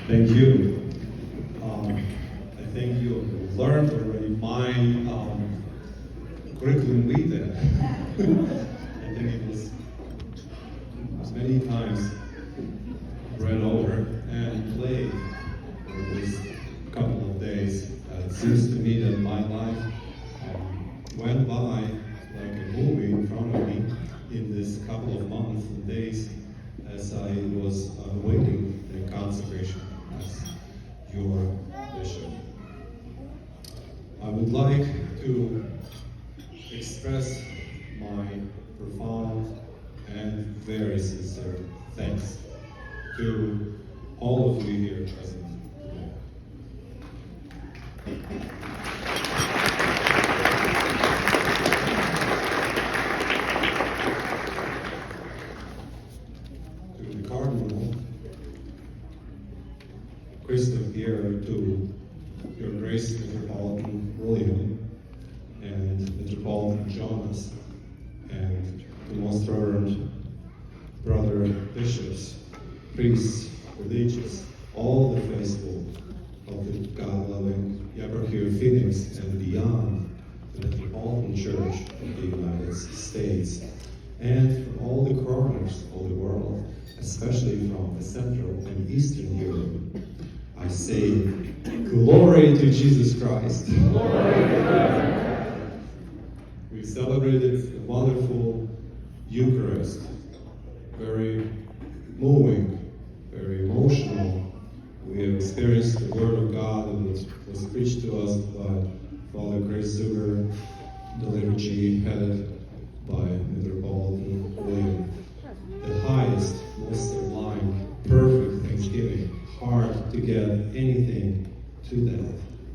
Thank you. I think you learned already my curriculum vitae. I think it was many times read over and played for this couple of days. It seems to me that my life went by like a movie in front of me in this couple of months and days as I was waiting the consecration as your bishop. I would like to express my profound and very sincere thanks to all of you here present today. To the Cardinal, Christoph here, to Your Grace Metropolitan William and Metropolitan Jonas, and the most reverend brother bishops, priests, religious, all the faithful of the God-loving Eparchy of Phoenix and beyond, the Metropolitan Church of the United States, and from all the corners of the world, especially from the Central and Eastern Europe. I say, glory to Jesus Christ. We celebrated the wonderful Eucharist, very moving, very emotional. We have experienced the Word of God that was preached to us by Father Chris Zuger, the liturgy headed by Metropolitan William. The highest, most sublime, perfect thanksgiving. Hard to get anything to that,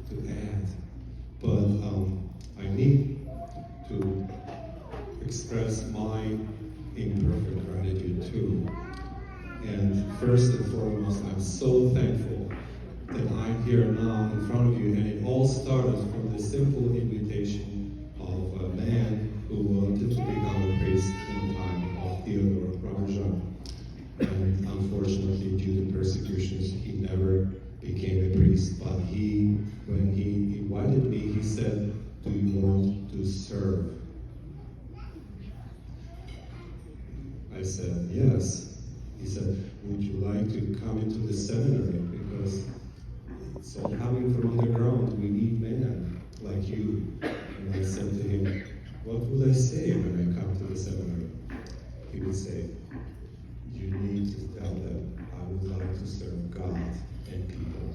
to add. But I need to express my imperfect gratitude too. And first and foremost, I'm so thankful that I'm here now in front of you, and it all started from the simple invitation of a man who wanted to become a priest in the time of Theodore Ramejan. And unfortunately, due to persecutions, he never became a priest. But when he invited me, he said, "Do you want to serve?" I said, "Yes." He said, "Would you like to come into the seminary? Because it's all coming from underground. We need men like you." And I said to him, "What would I say when I come to the seminary?" He would say, "You need to tell them I would like to serve God and people."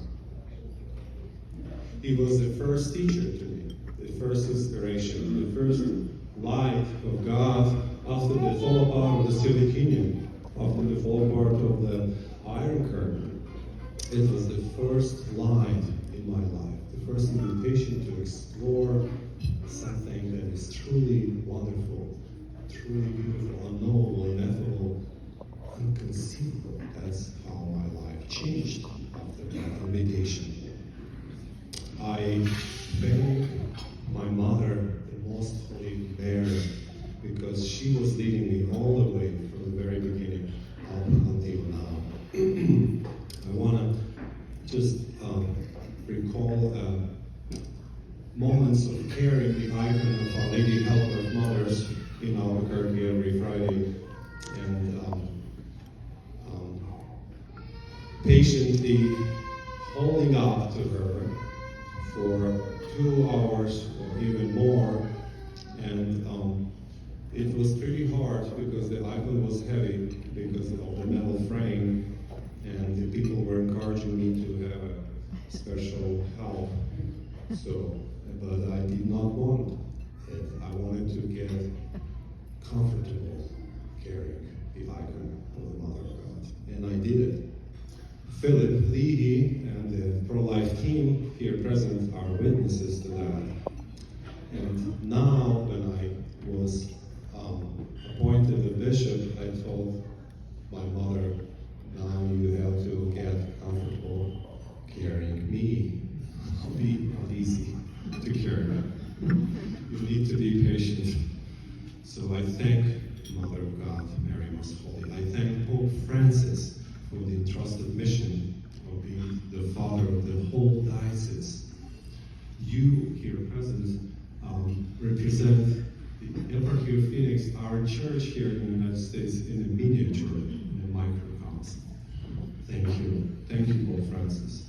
He was the first teacher to me, the first inspiration, the first light of God after the fall apart of the Soviet Union, after the fall apart of the Iron Curtain. It was the first light in my life, the first invitation to explore something that is truly wonderful, truly beautiful, unknowable, ineffable, inconceivable. That's how my life changed after that invitation. I thank my mother, the Most Holy Mary, because she was leading me all the way from the very beginning up until now. I want to just recall moments of carrying the icon of Our Lady Helper of Mothers in Albuquerque every Friday, and patiently holding up to her for 2 hours or even more. And it was pretty hard because the icon was heavy because of the metal frame, and the people were encouraging me to have a special help. But I did not want it. I wanted to get comfortable carrying the icon of the Mother of God, and I did it. Philip Leahy and the pro-life team here present are witnesses to that. And now, when I was appointed a bishop, I told my mother, "Now you have to get comfortable carrying me. It'll be not easy to carry. You need to be patient." So I thank Mother of God, Mary Most Holy. I thank Pope Francis for the entrusted mission of being the father of the whole diocese. You here present represent the Eparchy of Phoenix, our church here in the United States, in a miniature, in a microcosm. Thank you. Thank you, Pope Francis.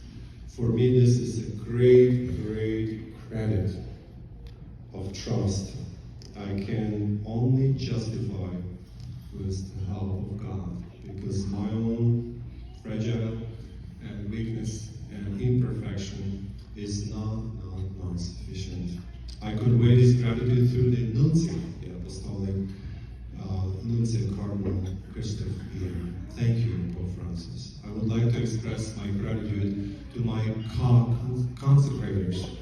For me, this is a great, great credit of trust I can only justify with the help of God, because my own fragile and weakness and imperfection is not sufficient. I convey this gratitude through the nuncio, the apostolic nuncio Cardinal Christoph here. Thank you, Pope Francis. I would like to express my gratitude to my consecrators,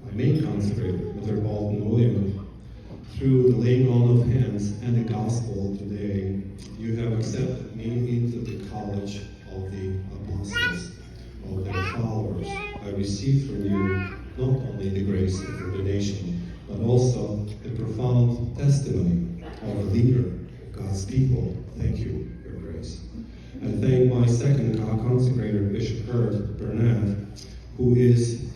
my main consecrator, Mother Bolton William. Through the laying on of hands and the gospel today, you have accepted me into the college of the apostles, of their followers. I received from you not only the grace of ordination, but also the profound testimony of a leader of God's people. Thank you, Your Grace. I thank my second consecrator, Bishop Kurt Bernat, who is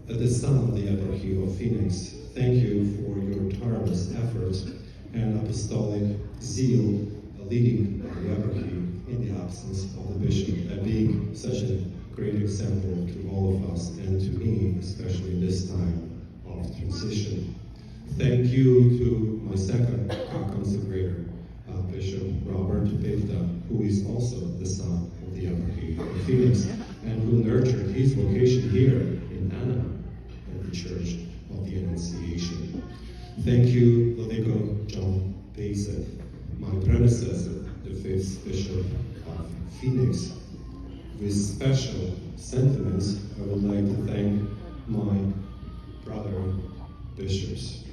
the son of the Eparchy of Phoenix. Thank you for your tireless efforts and apostolic zeal leading the Eparchy in the absence of the bishop, and being such a great example to all of us and to me, especially in this time of transition. Thank you to my second consecrator, Bishop Robert Pevda, who is also the son of the Eparchy of Phoenix, and who nurtured his vocation here in Anaheim at the Church of the Annunciation. Thank you, Vladiko John Pacek, my predecessor, the fifth Bishop of Phoenix. With special sentiments, I would like to thank my brother bishops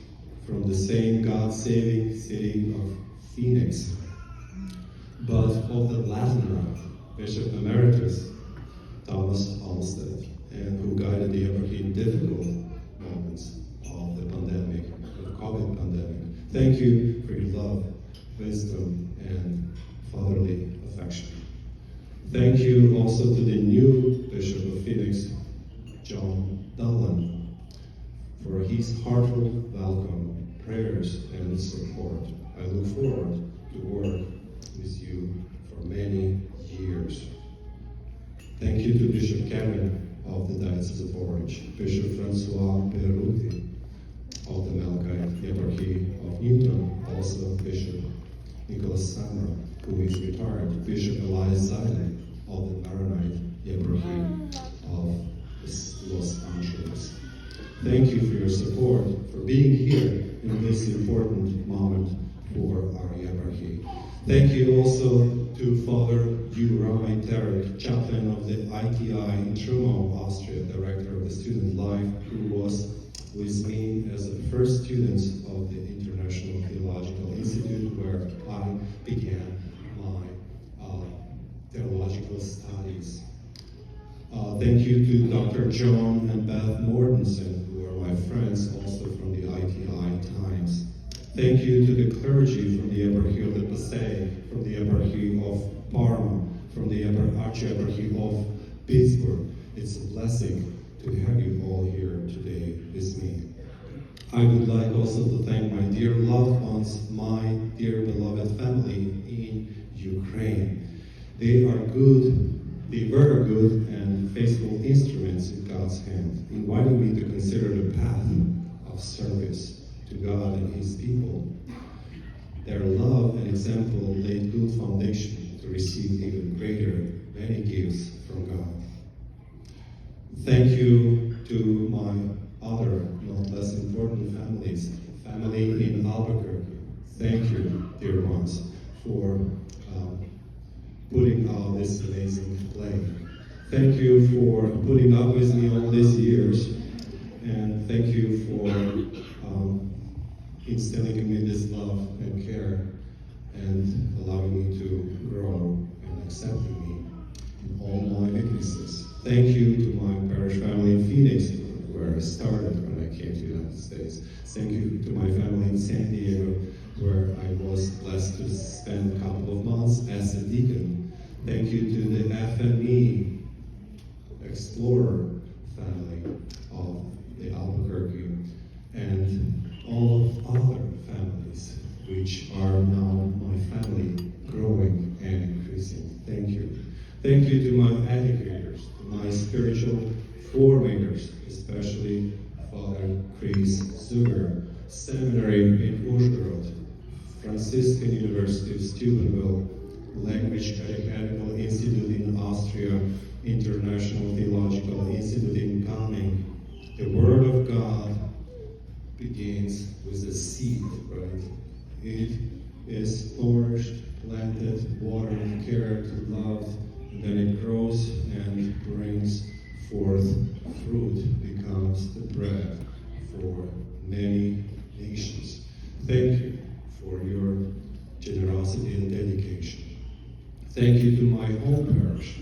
from the same God-saving city of Phoenix, but of the Latin route, Bishop Emeritus Thomas Olmsted, and who guided the Eparchy in difficult moments of the pandemic, the COVID pandemic. Thank you for your love, wisdom, and fatherly affection. Thank you also to the new Bishop of Phoenix, John Dullan, for his heartfelt welcome, prayers, and support. I look forward to work with you for many years. Thank you to Bishop Kevin of the Diocese of Orange, Bishop Francois Beruti of the Melkite Eparchy of Newton, also Bishop Nicholas Samra, who is retired, Bishop Elias Zeidler of the Maronite Eparchy of Los Angeles. Thank you for your support, for being here in this important moment for our Eparchy. Thank you also to Father Uri Tarek, chaplain of the ITI in Trumau, Austria, director of the student life, who was with me as the first students of the International Theological Institute, where I began my theological studies. Thank you to Dr. John and Beth Mortensen, who are my friends also from the ITI times. Thank you to the clergy from the Eparchy of the Passaic, from the Eparchy of Parma, from the Archieparchy of Pittsburgh. It's a blessing to have you all here today with me. I would like also to thank my dear loved ones, my dear beloved family in Ukraine. They are good, they were good and faithful instruments in God's hand, inviting me to consider the path of service to God and His people. Their love and example laid good foundation to receive even greater many gifts from God. Thank you to my other, not less important families, family in Albuquerque. Thank you, dear ones, for putting out this amazing play. Thank you for putting up with me all these years, and thank you for instilling in me this love and care and allowing me to grow and accepting me in all my weaknesses. Thank you to my parish family in Phoenix, where I started when I came to the United States. Thank you to my family in San Diego, where I was blessed to spend a couple of months as a deacon. Thank you to the FME explorer family of the Albuquerque, and all other families which are now my family, growing and increasing. Thank you. Thank you to my educators, to my spiritual formators, especially Father Chris Zuger, Seminary in Uzhhorod, Franciscan University of Steubenville, Language Academical Institute in Austria, International Theological Institute in Kaming. The Word of God begins with a seed, right? It is nourished, planted, watered, cared, loved, and then it grows and brings forth fruit, becomes the bread for many nations. Thank you for your generosity and dedication. Thank you to my home parish,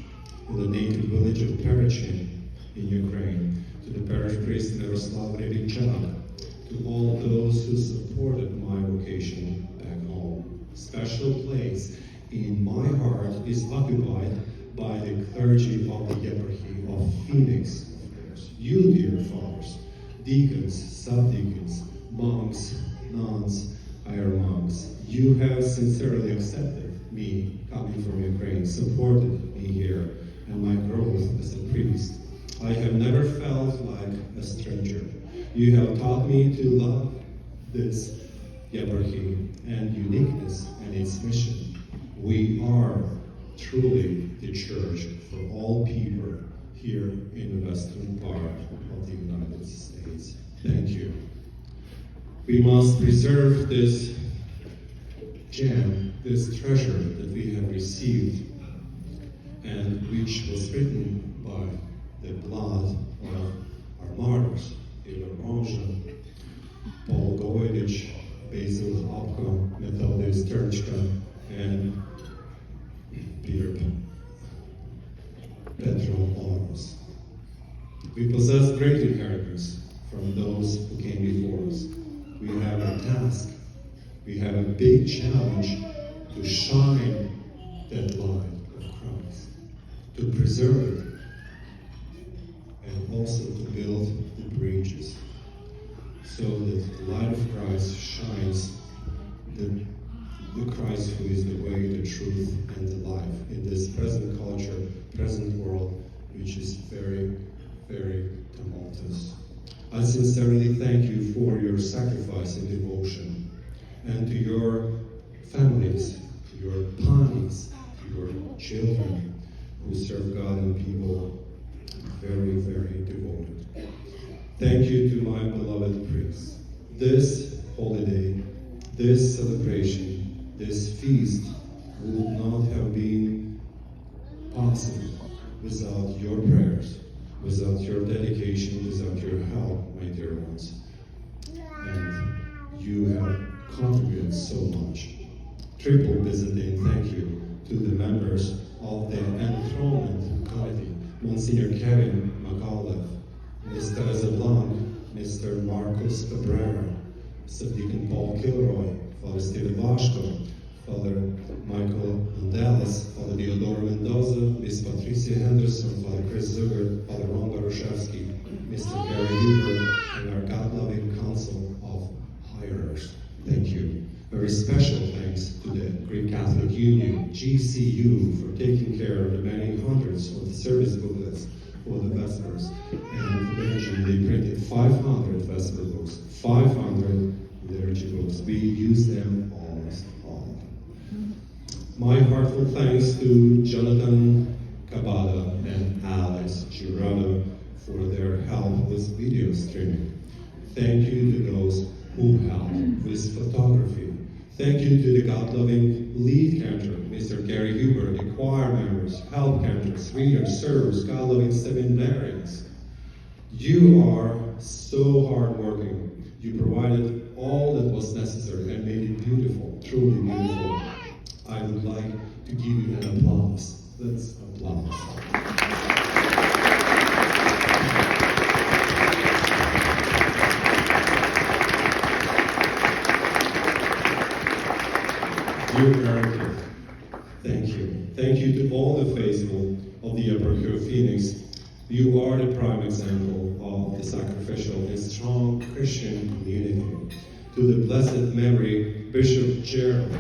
in the native village of Eparchy in Ukraine, to the parish priest Miroslav Rybinchak, to all those who supported my vocation back home. Special place in my heart is occupied by the clergy of the Eparchy of Phoenix. You, dear fathers, deacons, subdeacons, monks, nuns, higher monks, you have sincerely accepted me coming from Ukraine, supported me here, and my growth as a priest. I have never felt like a stranger. You have taught me to love this Eparchy and uniqueness and its mission. We are truly the church for all people here in the western part of the United States. Thank you. We must preserve this gem, this treasure that we have received, and which was written by the blood of our martyrs, Ivan Ronja, Paul Goyevich, Basil Opka, Methodist Terchka, and Peter Petro. We possess great inheritance from those who came before us. We have a task, we have a big challenge to shine that light of Christ, to preserve it, and also to build the bridges so that the light of Christ shines, the Christ who is the way, the truth, and the life in this present culture, present world, which is very, very tumultuous. I sincerely thank you for your sacrifice and devotion, and to your families, to your panis, to your children who serve God and people, very, very devoted. Thank you to my beloved priests. This holiday, this celebration, this feast would not have been possible without your prayers, without your dedication, without your help, my dear ones. And you have contributed so much. Triple Byzantine thank you to the members of the enthronement committee, Monsignor Kevin McAuliffe, Mr. Zablan, Mr. Marcus Cabrera, Subdeacon Paul Kilroy, Father Stephen Vashko, Father Michael Mandelis, Father Diodoro Mendoza, Miss Patricia Henderson, Father Chris Zuger, Father Ron Baruszewski, Mr. Gary Huber, and our God-loving Council of Hirers. Thank you. Very special thanks to the Greek Catholic Union, GCU, for taking care of the many hundreds of service booklets for the Vespers. And originally they printed 500 Vesper books, 500 liturgy books. We use them almost all. My heartfelt thanks to Jonathan Cabada and Alex Girardo for their help with video streaming. Thank you to those who helped with photography. Thank you to the God-loving lead cantor, Mr. Gary Huber, the choir members, help cantors, readers, servers, God-loving seminarians. You are so hardworking. You provided all that was necessary and made it beautiful, truly beautiful. I would like to give you an applause. Let's applaud. Dear Eparchy, thank you. Thank you to all the faithful of the Eparchy of Phoenix You are the prime example of the sacrificial and strong Christian community. To the blessed memory, Bishop Gerald,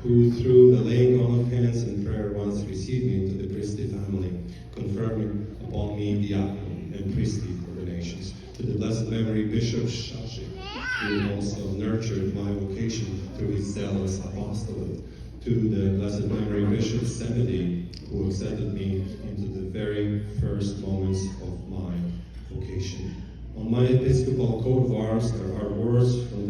who through the laying on of hands and prayer once received me into the priestly family, confirming upon me diaconate and priestly ordinations. To the blessed memory, Bishop Shashik, who also nurtured my vocation through his zealous apostolate. To the blessed memory, Bishop Semedy, who accepted me into the very first moments of my vocation. On my episcopal coat of arms, there are words from